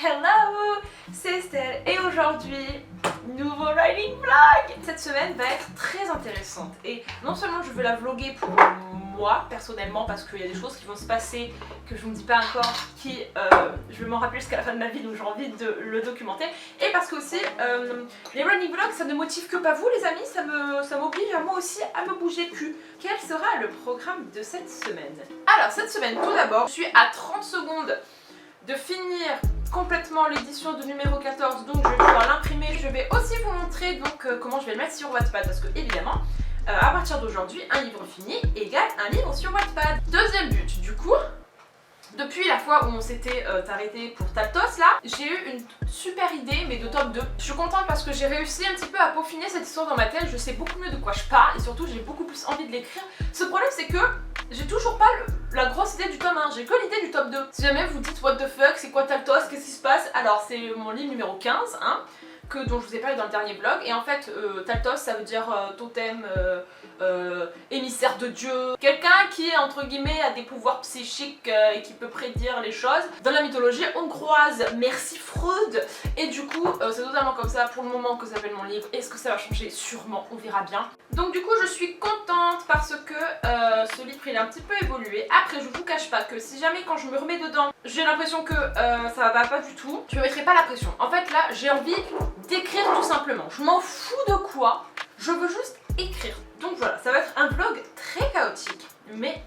Hello, c'est Estelle et aujourd'hui, nouveau writing vlog. Cette semaine va être très intéressante et non seulement je veux la vlogger pour moi personnellement parce qu'il y a des choses qui vont se passer que je ne vous dis pas encore, qui je vais m'en rappeler jusqu'à la fin de ma vie, donc j'ai envie de le documenter, et parce que aussi les running vlogs ça ne motive que pas vous les amis, ça m'oblige à moi aussi à me bouger le cul. Quel sera le programme de cette semaine? Alors cette semaine tout d'abord, je suis à 30 secondes de finir complètement l'édition de numéro 14, donc je vais pouvoir l'imprimer. Je vais aussi vous montrer donc comment je vais le mettre sur Wattpad parce que évidemment à partir d'aujourd'hui un livre fini égale un livre sur Wattpad. Deuxième but du coup, depuis la fois où on s'était arrêté pour Taltos là, j'ai eu une super idée mais de top 2. Je suis contente parce que j'ai réussi un petit peu à peaufiner cette histoire dans ma tête, je sais beaucoup mieux de quoi je parle et surtout j'ai beaucoup plus envie de l'écrire. Ce problème c'est que j'ai toujours pas la grosse idée du tome 1, j'ai que l'idée du top 2. Si jamais vous dites what the fuck, c'est quoi Taltos, qu'est-ce qui se passe? Alors c'est mon livre numéro 15 hein, dont je vous ai parlé dans le dernier vlog, et en fait Taltos ça veut dire totem, émissaire de Dieu, quelqu'un qui entre guillemets a des pouvoirs psychiques et qui peut prédire les choses. Dans la mythologie hongroise, merci Freud, et du coup c'est totalement comme ça pour le moment que s'appelle mon livre. Est-ce que ça va changer? Sûrement, on verra bien. Donc du coup je suis contente parce que ce livre il a un petit peu évolué. Après je vous cache pas que si jamais quand je me remets dedans j'ai l'impression que ça va pas du tout, je me mettrai pas la pression. En fait là j'ai envie d'écrire tout simplement, je m'en fous de quoi, je veux juste écrire. Donc voilà, ça va être un vlog très chaotique, mais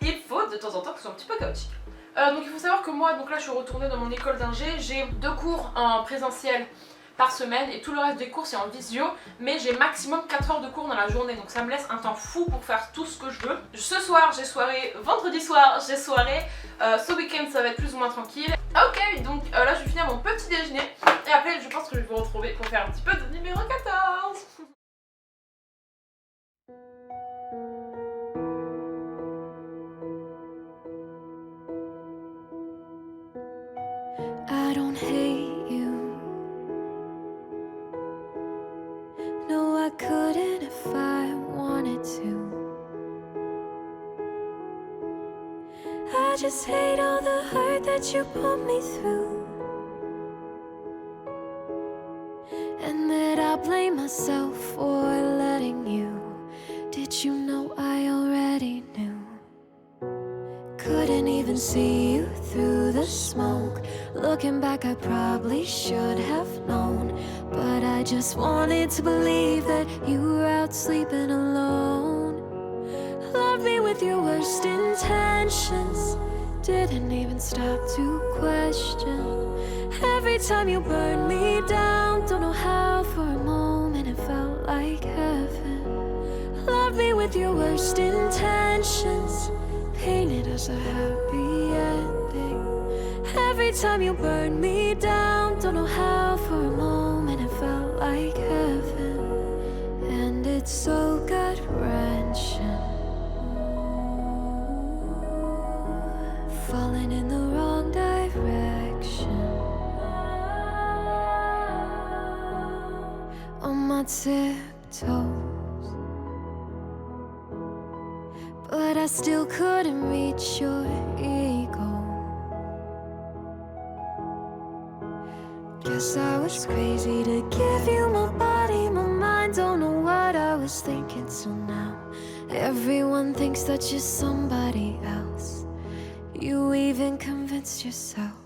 il faut de temps en temps que ce soit un petit peu chaotique. Donc il faut savoir que moi, donc là je suis retournée dans mon école d'ingé, j'ai 2 cours en présentiel par semaine et tout le reste des cours c'est en visio, mais j'ai maximum 4 heures de cours dans la journée, donc ça me laisse un temps fou pour faire tout ce que je veux. Ce soir j'ai soirée, vendredi soir j'ai soirée, ce week-end ça va être plus ou moins tranquille. Ok, donc là je vais finir mon petit déjeuner et après je pense que je vais vous retrouver pour faire un petit peu de numéro 14. I don't hate you. No, I couldn't if I wanted to. I just hate all the hurt that you put me through, and that I blame myself for letting you. Did you know I already knew? Couldn't even see you through the smoke. Looking back I probably should have known, but I just wanted to believe that you were out sleeping alone. Love me with your worst intentions, didn't even stop to question. Every time you burned me down, don't know how for a moment it felt like heaven. Love me with your worst intentions, painted as a happy ending. Every time you burned me down, don't know how for a moment it felt like heaven. And it's so gut-wrenching, falling in the wrong direction. On my tiptoes, but I still couldn't reach your ego. Guess I was crazy to give you my body, my mind. Don't know what I was thinking till now. Everyone thinks that you're somebody else. You even convinced yourself.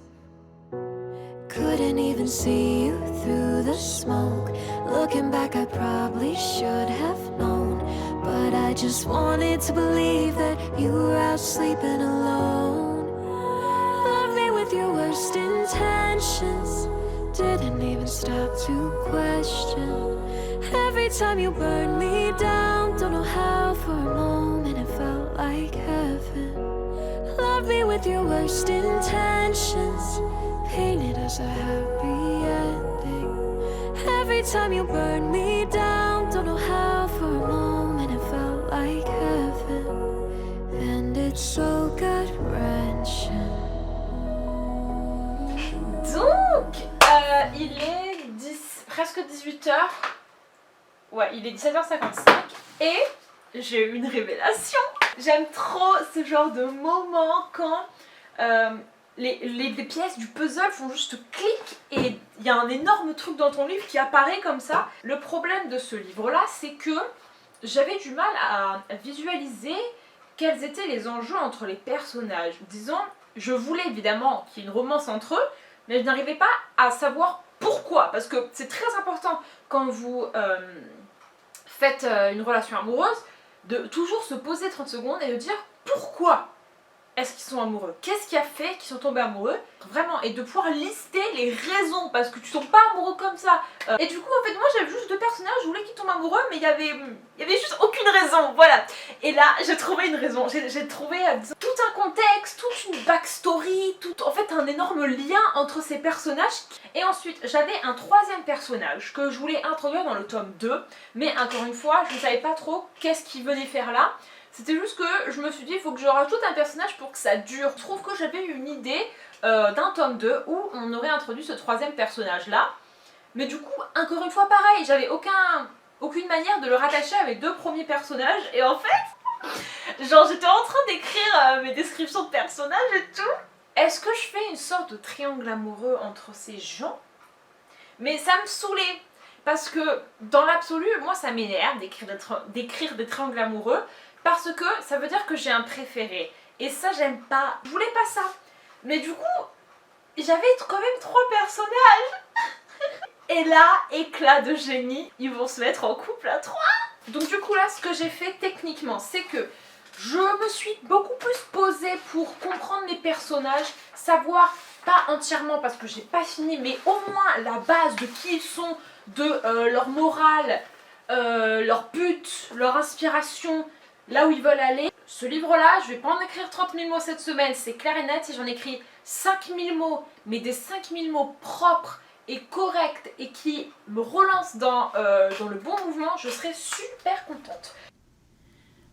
Couldn't even see you through the smoke. Looking back I probably should have known, but I just wanted to believe that you were out sleeping alone. Love me with your worst intentions, didn't even stop to question. Every time you burned me down, don't know how for a moment it felt like heaven. Love me with your worst intentions, painted as a happy ending. Every time you burned me down, don't know how for a moment it felt like heaven. And it's so gut-wrenching. Donc il est presque 18h. Ouais, il est 17h55 et j'ai eu une révélation. J'aime trop ce genre de moment quand les pièces du puzzle font juste clic et il y a un énorme truc dans ton livre qui apparaît comme ça. Le problème de ce livre-là, c'est que j'avais du mal à visualiser quels étaient les enjeux entre les personnages. Disons, je voulais évidemment qu'il y ait une romance entre eux, mais je n'arrivais pas à savoir pourquoi. Parce que c'est très important quand vous faites une relation amoureuse, de toujours se poser 30 secondes et de dire pourquoi est-ce qu'ils sont amoureux, qu'est-ce qui a fait qu'ils sont tombés amoureux, vraiment, et de pouvoir lister les raisons, parce que tu tombes pas amoureux comme ça. Et du coup, en fait, moi j'avais juste 2 personnages, je voulais qu'ils tombent amoureux, mais il y avait juste aucune raison, voilà. Et là, j'ai trouvé une raison, j'ai trouvé tout un contexte, toute une backstory, en fait un énorme lien entre ces personnages. Et ensuite, j'avais un 3e personnage que je voulais introduire dans le tome 2, mais encore une fois, je ne savais pas trop qu'est-ce qu'il venait faire là. C'était juste que je me suis dit, il faut que je rajoute un personnage pour que ça dure. Je trouve que j'avais eu une idée d'un tome 2 où on aurait introduit ce 3e personnage là. Mais du coup, encore une fois pareil, j'avais aucune manière de le rattacher avec 2 premiers personnages. Et en fait, genre j'étais en train d'écrire mes descriptions de personnages et tout. Est-ce que je fais une sorte de triangle amoureux entre ces gens? Mais ça me saoulait. Parce que dans l'absolu, moi ça m'énerve d'écrire des triangles amoureux. Parce que ça veut dire que j'ai un préféré. Et ça, j'aime pas. Je voulais pas ça. Mais du coup, j'avais quand même 3 personnages. Et là, éclat de génie, ils vont se mettre en couple à 3. Donc du coup là, ce que j'ai fait techniquement, c'est que je me suis beaucoup plus posée pour comprendre mes personnages, savoir, pas entièrement parce que j'ai pas fini, mais au moins la base de qui ils sont, de leur morale, leur but, leur inspiration, là où ils veulent aller. Ce livre-là, je vais pas en écrire 30 000 mots cette semaine, c'est clair et net. Si j'en écris 5 000 mots, mais des 5 000 mots propres et corrects et qui me relancent dans le bon mouvement, je serai super contente.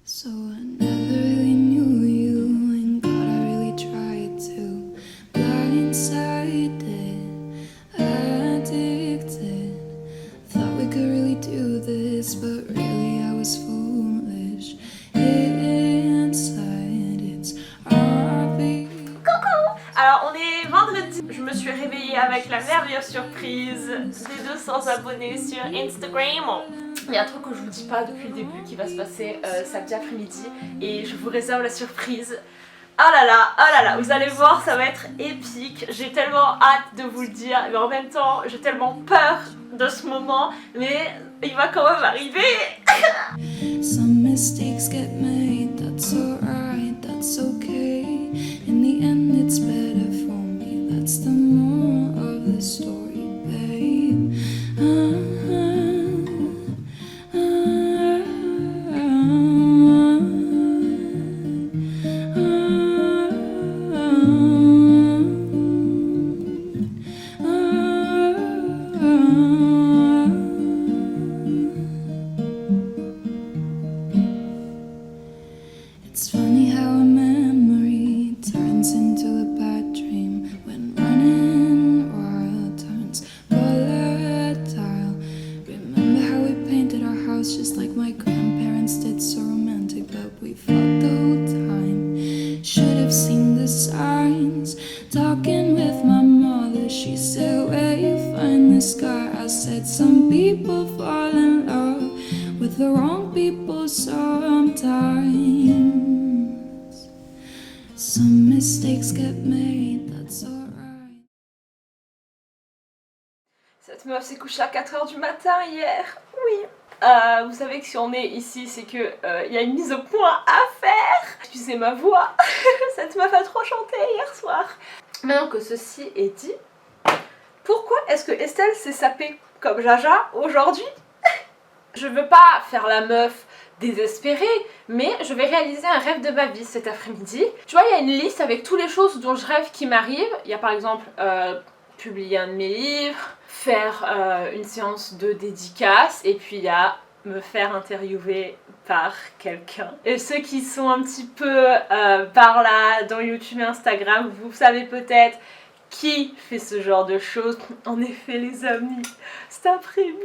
So I never really knew you, and God, I really tried to. Blindsided, addicted. Thought we could really do this, but really I was foolish. Inside, it's obvious. Coucou! Alors on est vendredi, je me suis réveillée avec la merveilleuse surprise des 200 abonnés sur Instagram. Il y a un truc que je vous dis pas depuis le début qui va se passer samedi après-midi et je vous réserve la surprise. Oh là là, vous allez voir, ça va être épique. J'ai tellement hâte de vous le dire, mais en même temps, j'ai tellement peur de ce moment, mais il va quand même arriver. Some mistakes get made, that's alright, that's okay. In the end, it's better for me, that's the moral of the story, babe. It's funny how a memory turns into a bad dream when running wild turns volatile. Remember how we painted our house just like my grandparents did, so romantic, but we fought the whole time. Should have seen the signs. Talking with my mother, she said, where you find this guy? I said, some people fall in love with the wrong people sometimes. Some mistakes get made, that's alright. Cette meuf s'est couchée à 4h du matin hier, oui. Vous savez que si on est ici, c'est que y a une mise au point à faire. Excusez ma voix, cette meuf a trop chanté hier soir. Maintenant que ceci est dit, pourquoi est-ce que Estelle s'est sapée comme Jaja aujourd'hui? Je veux pas faire la meuf désespérée, mais je vais réaliser un rêve de ma vie cet après-midi. Tu vois, il y a une liste avec toutes les choses dont je rêve qui m'arrivent. Il y a par exemple publier un de mes livres, faire une séance de dédicace, et puis il y a me faire interviewer par quelqu'un. Et ceux qui sont un petit peu par là dans YouTube et Instagram, vous savez peut-être qui fait ce genre de choses. En effet les amis, cet après-midi,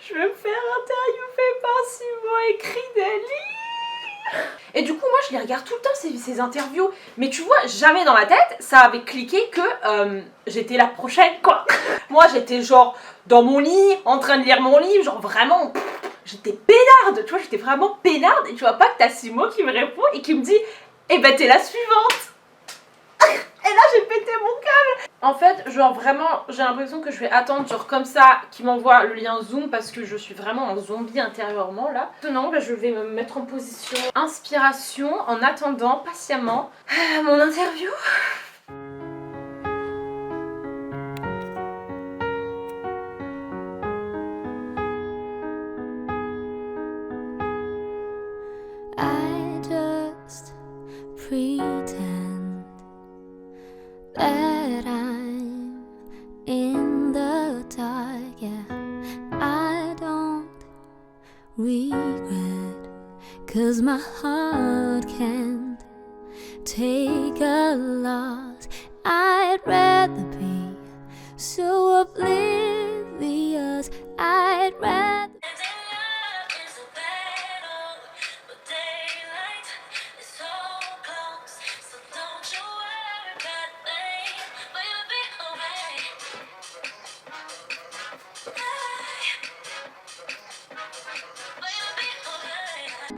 je vais me faire interviewer par Simon écrit des livres. Et du coup moi je les regarde tout le temps ces interviews. Mais tu vois, jamais dans ma tête ça avait cliqué que j'étais la prochaine quoi. Moi j'étais genre dans mon lit, en train de lire mon livre, genre vraiment... J'étais peinarde, tu vois, j'étais vraiment peinarde. Et tu vois pas que t'as Simo qui me répond et qui me dit eh ben t'es la suivante. Et là j'ai pété mon câble. En fait, genre vraiment, j'ai l'impression que je vais attendre genre comme ça qu'il m'envoie le lien Zoom parce que je suis vraiment en zombie intérieurement là. Maintenant, je vais me mettre en position inspiration en attendant patiemment mon interview. I just pretend that I'm in the dark, yeah. I don't regret, 'cause my heart can't take a loss. I'd rather be so oblivious. I'd rather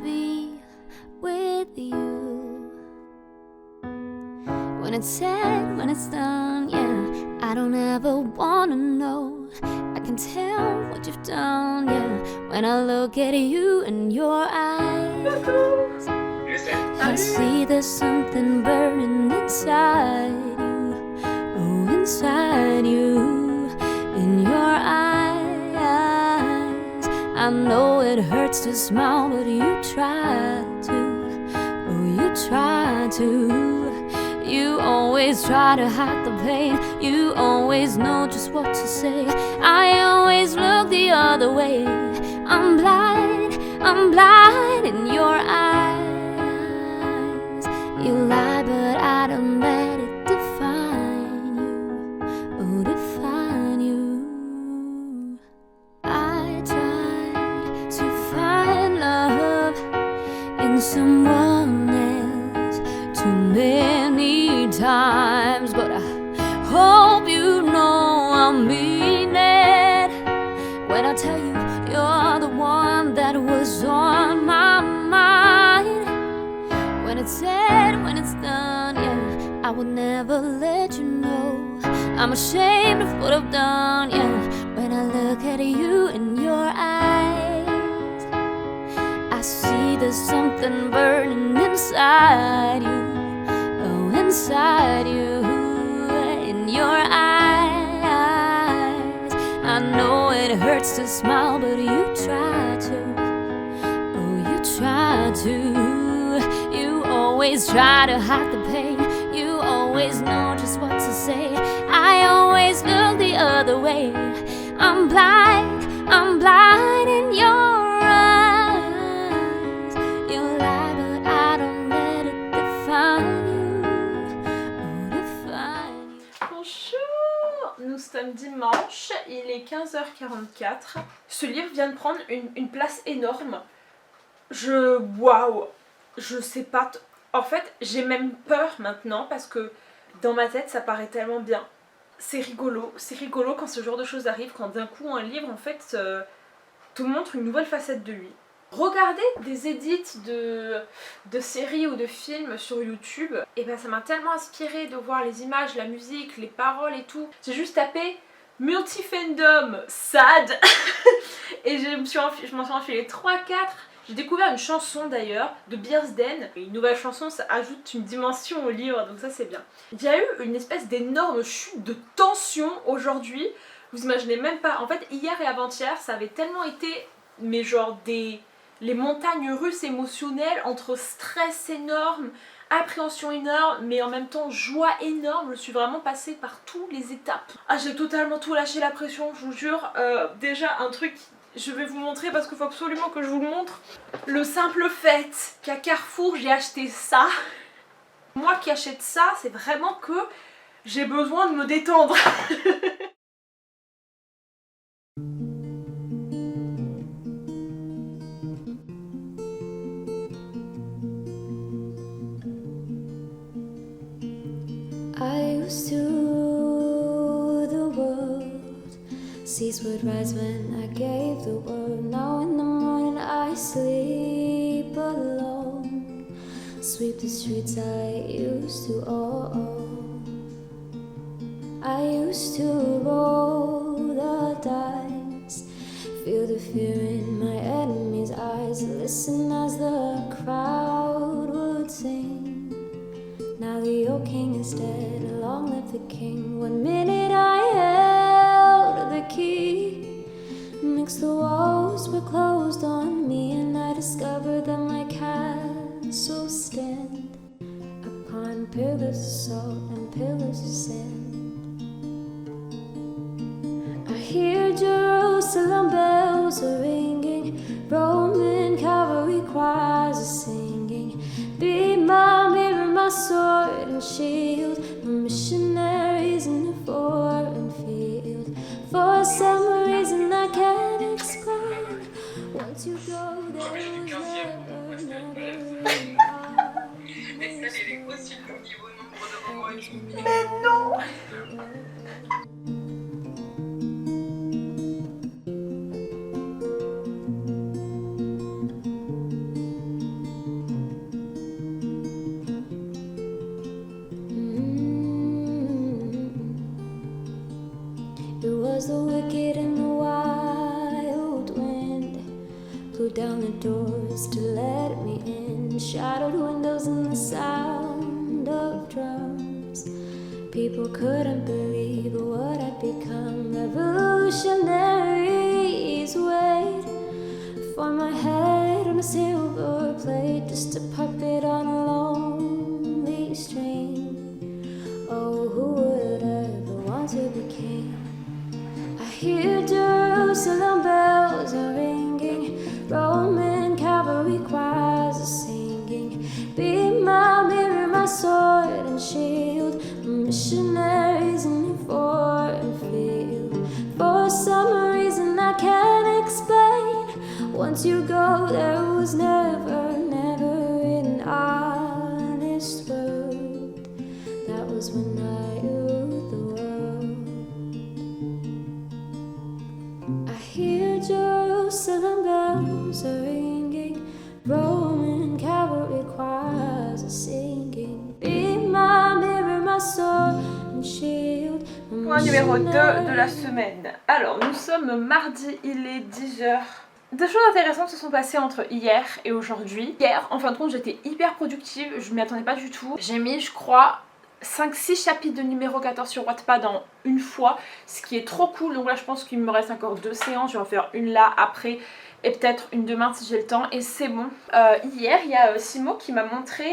be with you. When it's said, when it's done, yeah, I don't ever wanna know. I can tell what you've done, yeah, when I look at you in your eyes. I see there's something burning inside you, oh, inside you, in your eyes. I know it hurts to smile, but you try to, oh, you try to. You always try to hide the pain, you always know just what to say. I always look the other way. I'm blind in your eyes. You lie, but I don't let it define you, oh, define you. I tried to find love in someone else too many times, but I hope you know I mean it when I tell you you're the one that was on my mind. When it's said, when it's done, yeah, I will never let you know. I'm ashamed of what I've done, yeah, when I look at you in your eyes. I see there's something burning inside you, oh, inside you, in your eyes. I know it hurts to smile, but you try to, oh, you try to. You always try to hide the pain, you always know just what to say. I always look the other way. I'm blind in your eyes. You lie, but I don't let it define you, oh, define you. Bonjour, nous sommes dimanche, il est 15h44. Ce livre vient de prendre une place énorme. Waouh, je sais pas. En fait, j'ai même peur maintenant parce que dans ma tête, ça paraît tellement bien. C'est rigolo quand ce genre de choses arrive, quand d'un coup un livre en fait te montre une nouvelle facette de lui. Regarder des edits de séries ou de films sur YouTube, et ben ça m'a tellement inspiré de voir les images, la musique, les paroles et tout. J'ai juste tapé multifandom sad et je m'en suis enfilé 3-4. J'ai découvert une chanson d'ailleurs de Bearsden. Une nouvelle chanson, ça ajoute une dimension au livre, donc ça c'est bien. Il y a eu une espèce d'énorme chute de tension aujourd'hui. Vous imaginez même pas. En fait, hier et avant-hier, ça avait tellement été, mais genre les montagnes russes émotionnelles entre stress énorme, appréhension énorme, mais en même temps joie énorme. Je suis vraiment passée par toutes les étapes. Ah, j'ai totalement tout lâché la pression, je vous jure. Déjà un truc... Je vais vous montrer parce qu'il faut absolument que je vous le montre. Le simple fait qu'à Carrefour j'ai acheté ça. Moi qui achète ça, c'est vraiment que j'ai besoin de me détendre. used to rule the world. Seas would rise when I gave the word. Now in the morning I sleep alone. Sweep the streets I used to own. I used to roll the dice. Feel the fear in my enemy's eyes. Listen as the crowd would sing. Now the old king is dead, long live the king. 1 minute I held the key. Mixed the walls were closed on me, and I discovered that my castle stand upon pillars of salt and pillars of sand. I hear Jerusalem bells are ringing, Roman cavalry choirs are singing. Be my mirror, my sword and shield, my missionaries in a foreign field. For some reason I can't explain, once you go there was never an Mais non! It was the wicked and the wild wind blew down the doors to let me in. Shattered windows and the sound of drums. People couldn't believe what I'd become. Revolutionaries wait for my head on a silver plate, just a puppet on a lonely string. Oh, who would ever want to be king? I hear Jerusalem bells are ringing, Roman cavalry choirs are singing. Be my mirror, my sword and shield, missionaries in a foreign field. For some reason I can't explain, once you go there was never an honest word. That was when I ruled the world. I hear Jerusalem bells are ringing, Roman cavalry choirs are singing. Be my mirror, my sword and shield. Point numéro 2 de la semaine. Alors, nous sommes mardi, il est 10h. Des choses intéressantes se sont passées entre hier et aujourd'hui. Hier, en fin de compte, j'étais hyper productive, je m'y attendais pas du tout. J'ai mis, je crois, 5-6 chapitres de numéro 14 sur Wattpad en une fois, ce qui est trop cool. Donc là, je pense qu'il me reste encore 2 séances. Je vais en faire une là, après, et peut-être une demain si j'ai le temps, et c'est bon. Hier, il y a Simo qui m'a montré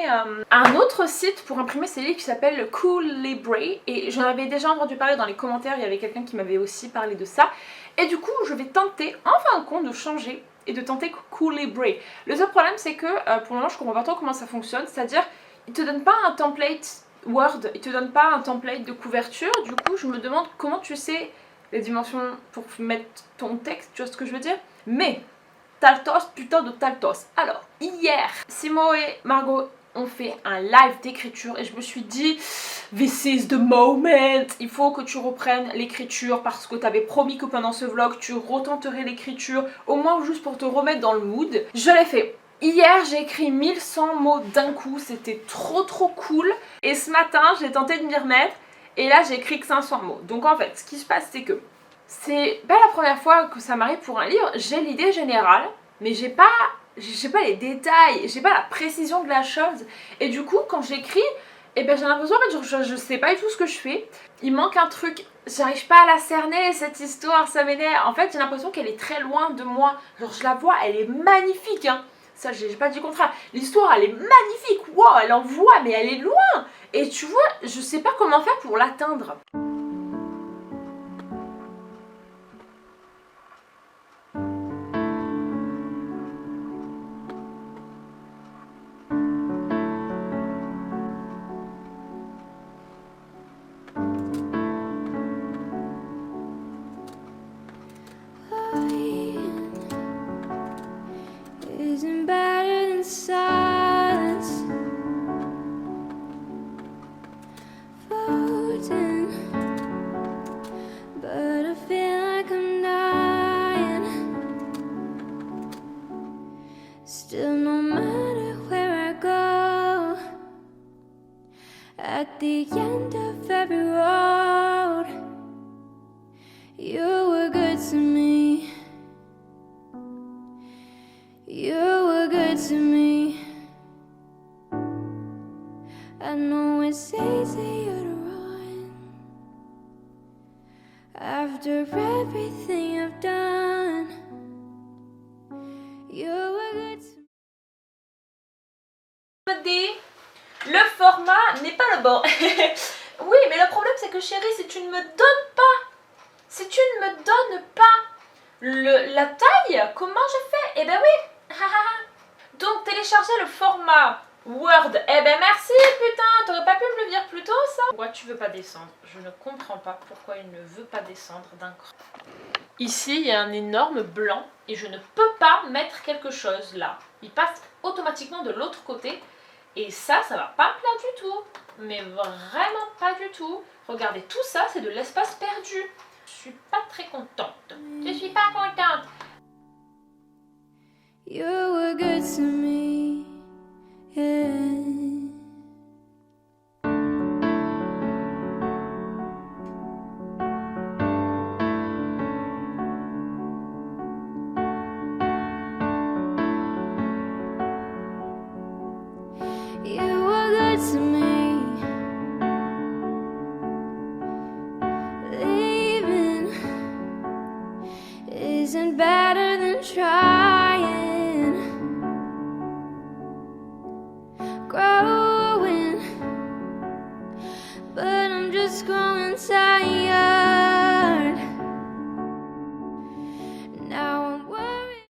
un autre site pour imprimer ses livres qui s'appelle Cool Libre, et j'en avais déjà entendu parler dans les commentaires. Il y avait quelqu'un qui m'avait aussi parlé de ça, et du coup je vais tenter en fin de compte de changer et de tenter Cool Libre. Le seul problème, c'est que pour le moment je comprends pas trop comment ça fonctionne, c'est-à-dire il te donne pas un template Word, il te donne pas un template de couverture. Du coup je me demande comment tu sais les dimensions pour mettre ton texte, tu vois ce que je veux dire. Mais Taltos, putain de Taltos. Alors, hier, Simo et Margot ont fait un live d'écriture et je me suis dit, this is the moment, il faut que tu reprennes l'écriture parce que tu avais promis que pendant ce vlog, tu retenterais l'écriture, au moins juste pour te remettre dans le mood. Je l'ai fait. Hier, j'ai écrit 1100 mots d'un coup, c'était trop cool. Et ce matin, j'ai tenté de m'y remettre et là, j'ai écrit que 500 mots. Donc en fait, ce qui se passe, c'est que c'est pas la première fois que ça m'arrive pour un livre. J'ai l'idée générale, mais j'ai pas les détails, j'ai pas la précision de la chose. Et du coup, quand j'écris, eh ben, j'ai l'impression que je sais pas du tout ce que je fais. Il manque un truc, j'arrive pas à la cerner, cette histoire, ça m'énerve. En fait, j'ai l'impression qu'elle est très loin de moi. Genre, je la vois, elle est magnifique, hein. Ça, j'ai pas dit le contraire. L'histoire, elle est magnifique. Wow, elle envoie, mais elle est loin. Et tu vois, je sais pas comment faire pour l'atteindre. Isn't better than silence. Footsteps Still, no matter where I go, at the end of every road, you were good to me. You were good to me. I know it's easier to run after everything I've done. You were good to me. Le format n'est pas le bon. Oui, mais le problème c'est que chérie, si tu ne me donnes pas la taille, comment je fais? Eh ben oui. Donc télécharger le format Word. Eh ben merci putain, t'aurais pas pu me le dire plus tôt ça? Pourquoi tu veux pas descendre? Je ne comprends pas pourquoi il ne veut pas descendre d'un cran. Ici il y a un énorme blanc et je ne peux pas mettre quelque chose là. Il passe automatiquement de l'autre côté et ça va pas me plaire du tout. Mais vraiment pas du tout. Regardez, tout ça c'est de l'espace perdu. Je suis pas très contente. Je suis pas contente. You were good to me, yeah. You were good to me. Leaving isn't better than trying. Growing, but I'm just growing tired. Now I'm worried.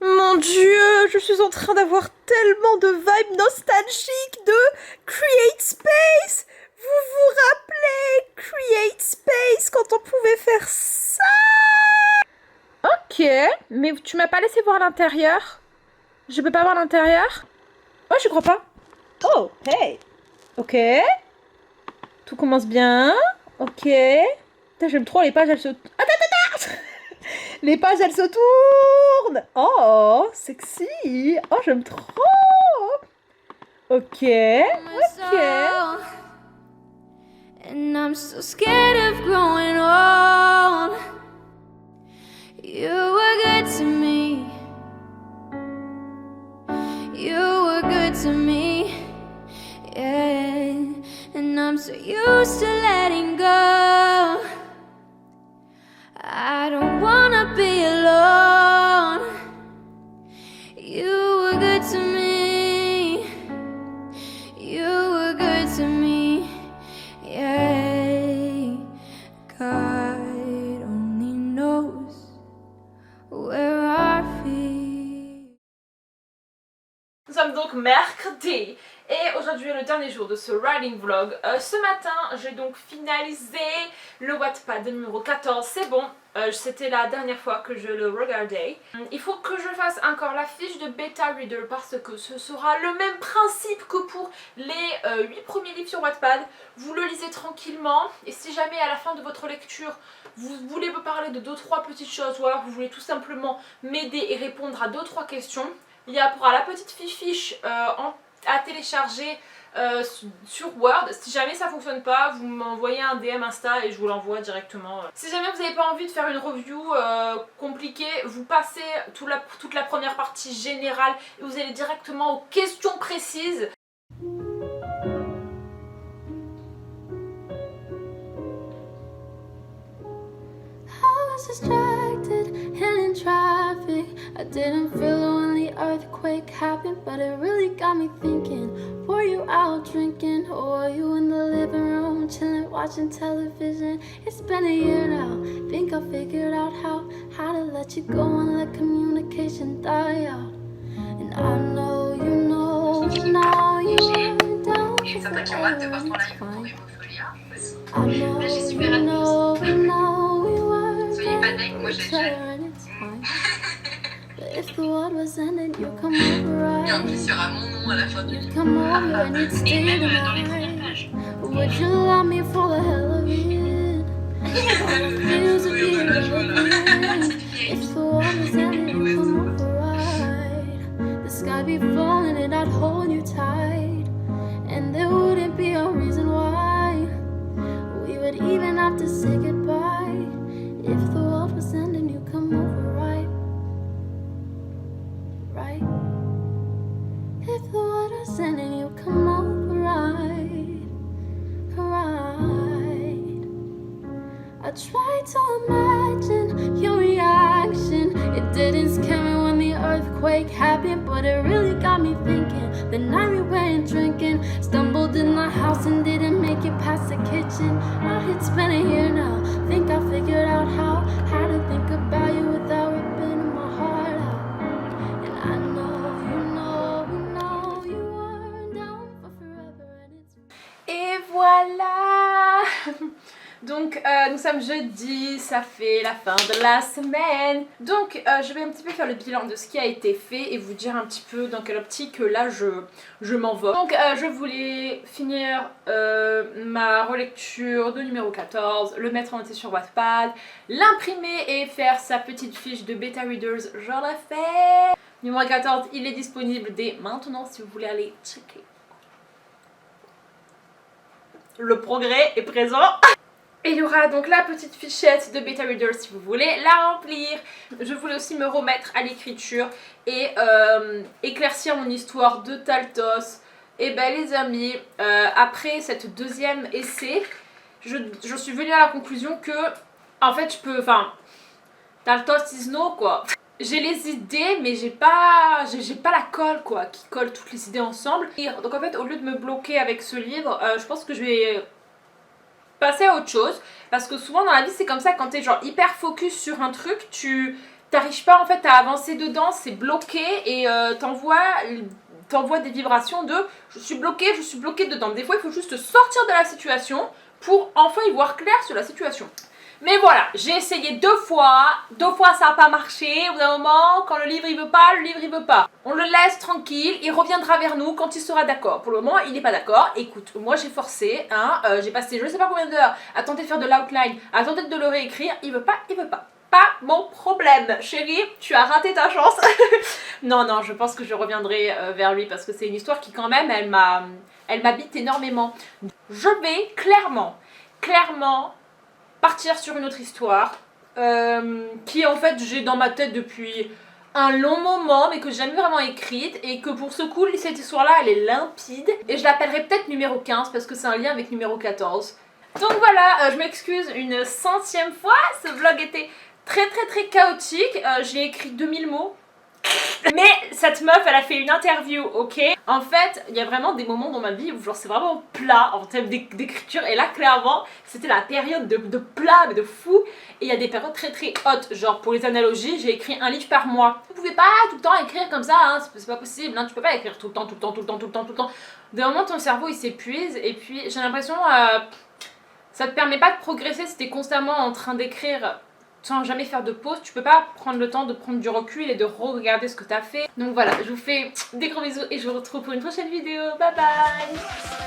Mon Dieu, je suis en train d'avoir tellement de vibes nostalgiques de Create Space. Vous vous rappelez Create Space quand on pouvait faire ça? Ok, mais tu m'as pas laissé voir l'intérieur? Je peux pas voir l'intérieur? Oh, je crois pas. Oh, hey. Ok. Tout commence bien. Ok. Putain, j'aime trop les pages, elles se... Attends. Les pages, elles se tournent. Oh, sexy. Oh, j'aime trop. Ok. Ok. And I'm so scared of growing old. You were good to me. You were good to me, yeah. And I'm so used to letting go. I don't wanna be alone. You were good to me. You were good to me, yeah. God only knows where our feet. Nous sommes donc mercredi et aujourd'hui est le dernier jour de ce writing vlog. Ce matin j'ai donc finalisé le Wattpad numéro 14, c'est bon, c'était la dernière fois que je le regardais. Il faut que je fasse encore la fiche de bêta reader parce que ce sera le même principe que pour les 8 premiers livres sur Wattpad. Vous le lisez tranquillement et si jamais à la fin de votre lecture vous voulez me parler de 2-3 petites choses ou alors vous voulez tout simplement m'aider et répondre à 2-3 questions, il y aura la petite fiche à télécharger sur Word. Si jamais ça fonctionne pas, vous m'envoyez un DM Insta et je vous l'envoie directement. Si jamais vous n'avez pas envie de faire une review compliquée, vous passez toute la première partie générale et vous allez directement aux questions précises. Distracted and in traffic, I didn't feel it when the earthquake happened, but it really got me thinking. Were you out drinking or were you in the living room chilling watching television? It's been a year now, think I figured out how to let you go and let communication die out. And I know you know now you are down for forever, it's fine. I know you know now we were and it's fine. But if the world was ending, you come over, right? You'd come over and you'd stay tonight. Would you love me for the hell of it? All the feels would be irrelevant. If the world was ending, you come over, right? I'd be falling and I'd hold you tight. And there wouldn't be a reason why we would even have to say goodbye. If the world was ending, you come over, right? Right? If the world was ending, you come over, right? Right? I tried to imagine your reaction. It didn't scare me when the earthquake happened, but it really got me thinking. The night we went drinking, stumbled in the house and didn't make it past the kitchen. It's been a year now, think I figured out how to think about you without ripping my heart out. And I know you weren't down for forever and it's... Et voilà. Donc nous sommes jeudi, ça fait la fin de la semaine. Donc je vais un petit peu faire le bilan de ce qui a été fait et vous dire un petit peu dans quelle optique là je m'envole. Donc je voulais finir ma relecture de numéro 14, le mettre en entier sur Wattpad, l'imprimer et faire sa petite fiche de bêta readers, je l'ai fait. Numéro 14, il est disponible dès maintenant si vous voulez aller checker. Le progrès est présent. Et il y aura donc la petite fichette de bêta reader si vous voulez la remplir. Je voulais aussi me remettre à l'écriture et éclaircir mon histoire de Taltos. Et ben les amis, après cette deuxième essai, je suis venue à la conclusion que en fait Taltos is no quoi. J'ai les idées mais j'ai pas la colle quoi, qui colle toutes les idées ensemble. Donc en fait au lieu de me bloquer avec ce livre, je pense que je vais passer à autre chose, parce que souvent dans la vie c'est comme ça, quand t'es genre hyper focus sur un truc, tu t'arrives pas en fait à avancer dedans, c'est bloqué et t'envoies des vibrations de je suis bloqué dedans. Des fois il faut juste sortir de la situation pour enfin y voir clair sur la situation. Mais voilà, j'ai essayé deux fois ça n'a pas marché. Au bout d'un moment, quand le livre il veut pas, le livre il veut pas. On le laisse tranquille, il reviendra vers nous quand il sera d'accord. Pour le moment, il n'est pas d'accord. Écoute, moi j'ai forcé, hein, j'ai passé je sais pas combien d'heures à tenter de faire de l'outline, à tenter de le réécrire. Il veut pas. Pas mon problème. Chérie, tu as raté ta chance. Non, je pense que je reviendrai vers lui parce que c'est une histoire qui quand même, elle m'habite énormément. Je vais clairement partir sur une autre histoire qui en fait j'ai dans ma tête depuis un long moment mais que j'ai jamais vraiment écrite et que pour ce coup cette histoire là elle est limpide et je l'appellerai peut-être numéro 15 parce que c'est un lien avec numéro 14. Donc voilà, je m'excuse une 100e fois, ce vlog était très chaotique, j'ai écrit 2000 mots. Mais cette meuf elle a fait une interview, ok? En fait il y a vraiment des moments dans ma vie où genre c'est vraiment plat en termes d'écriture et là clairement c'était la période de plat mais de fou. Et il y a des périodes très hautes, genre pour les analogies j'ai écrit un livre par mois. Vous pouvez pas tout le temps écrire comme ça, hein, c'est pas possible, hein, tu peux pas écrire tout le temps. D'un moment ton cerveau il s'épuise et puis j'ai l'impression ça te permet pas de progresser si t'es constamment en train d'écrire sans jamais faire de pause, tu peux pas prendre le temps de prendre du recul et de re-regarder ce que t'as fait. Donc voilà, je vous fais des gros bisous et je vous retrouve pour une prochaine vidéo. Bye bye.